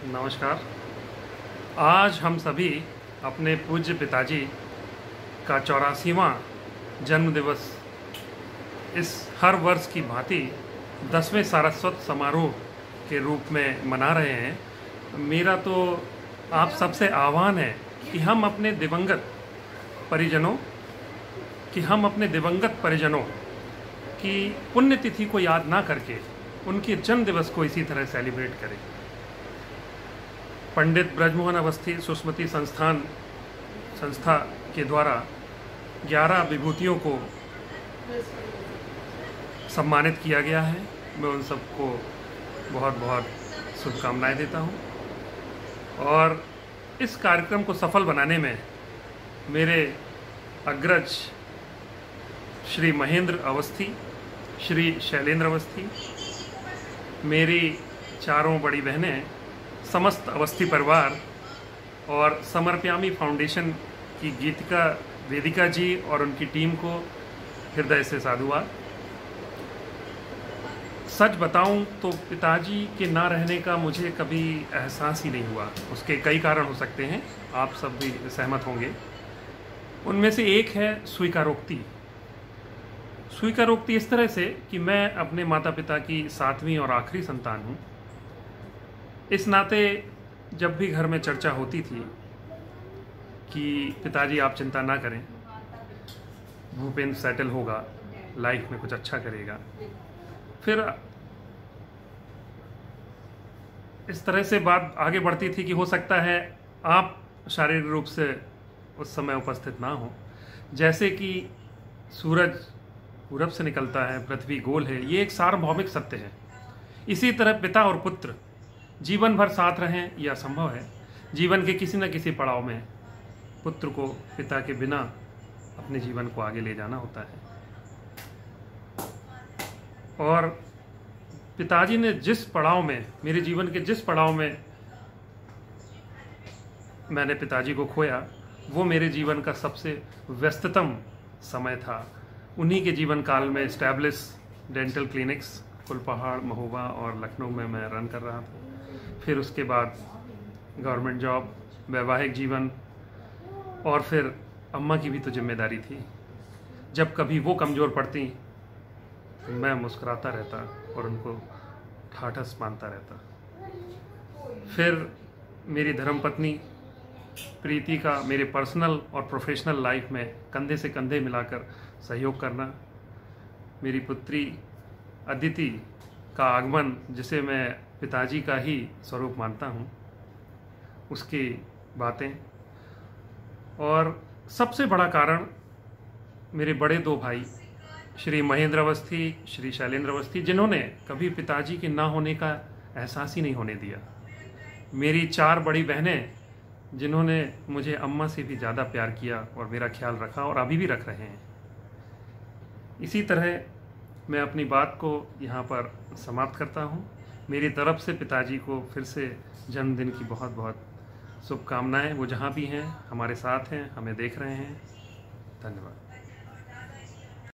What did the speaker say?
नमस्कार। आज हम सभी अपने पूज्य पिताजी का 84वां जन्म दिवस इस हर वर्ष की भांति 10वें सारस्वत समारोह के रूप में मना रहे हैं। मेरा तो आप सबसे आह्वान है कि हम अपने दिवंगत परिजनों की पुण्यतिथि को याद ना करके उनके जन्म दिवस को इसी तरह सेलिब्रेट करें। पंडित ब्रजमोहन अवस्थी सुस्मृति संस्था के द्वारा 11 विभूतियों को सम्मानित किया गया है। मैं उन सबको बहुत बहुत शुभकामनाएं देता हूं और इस कार्यक्रम को सफल बनाने में मेरे अग्रज श्री महेंद्र अवस्थी, श्री शैलेंद्र अवस्थी, मेरी चारों बड़ी बहनें, समस्त अवस्थी परिवार और समर्प्यामी फाउंडेशन की गीतिका वेदिका जी और उनकी टीम को हृदय से साधुवाद। सच बताऊं तो पिताजी के ना रहने का मुझे कभी एहसास ही नहीं हुआ। उसके कई कारण हो सकते हैं, आप सब भी सहमत होंगे। उनमें से एक है स्वीकारोक्ति। स्वीकारोक्ति इस तरह से कि मैं अपने माता पिता की 7वीं और आखिरी संतान हूँ। इस नाते जब भी घर में चर्चा होती थी कि पिताजी आप चिंता ना करें, भूपेंद्र सेटल होगा, लाइफ में कुछ अच्छा करेगा, फिर इस तरह से बात आगे बढ़ती थी कि हो सकता है आप शारीरिक रूप से उस समय उपस्थित ना हो। जैसे कि सूरज पूरब से निकलता है, पृथ्वी गोल है, ये एक सार्वभौमिक सत्य है। इसी तरह पिता और पुत्र जीवन भर साथ रहें यह असंभव है। जीवन के किसी न किसी पड़ाव में पुत्र को पिता के बिना अपने जीवन को आगे ले जाना होता है। और पिताजी ने जिस पड़ाव में, मेरे जीवन के जिस पड़ाव में मैंने पिताजी को खोया, वो मेरे जीवन का सबसे व्यस्ततम समय था। उन्हीं के जीवन काल में establish dental clinics Kulpahar, Mahoba और लखनऊ में मैं रन कर रहा था। फिर उसके बाद गवर्नमेंट जॉब, वैवाहिक जीवन और फिर अम्मा की भी तो जिम्मेदारी थी। जब कभी वो कमज़ोर पड़ती तो मैं मुस्कुराता रहता और उनको ठाठस मानता रहता। फिर मेरी धर्मपत्नी प्रीति का मेरे पर्सनल और प्रोफेशनल लाइफ में कंधे से कंधे मिलाकर सहयोग करना, मेरी पुत्री अदिति का आगमन, जिसे मैं पिताजी का ही स्वरूप मानता हूँ, उसकी बातें, और सबसे बड़ा कारण मेरे बड़े 2 भाई श्री महेंद्र अवस्थी, श्री शैलेंद्र अवस्थी, जिन्होंने कभी पिताजी के ना होने का एहसास ही नहीं होने दिया। मेरी 4 बड़ी बहनें, जिन्होंने मुझे अम्मा से भी ज़्यादा प्यार किया और मेरा ख्याल रखा और अभी भी रख रहे हैं। इसी तरह मैं अपनी बात को यहाँ पर समाप्त करता हूँ। मेरी तरफ से पिताजी को फिर से जन्मदिन की बहुत बहुत शुभकामनाएं। वो जहाँ भी हैं हमारे साथ हैं, हमें देख रहे हैं। धन्यवाद।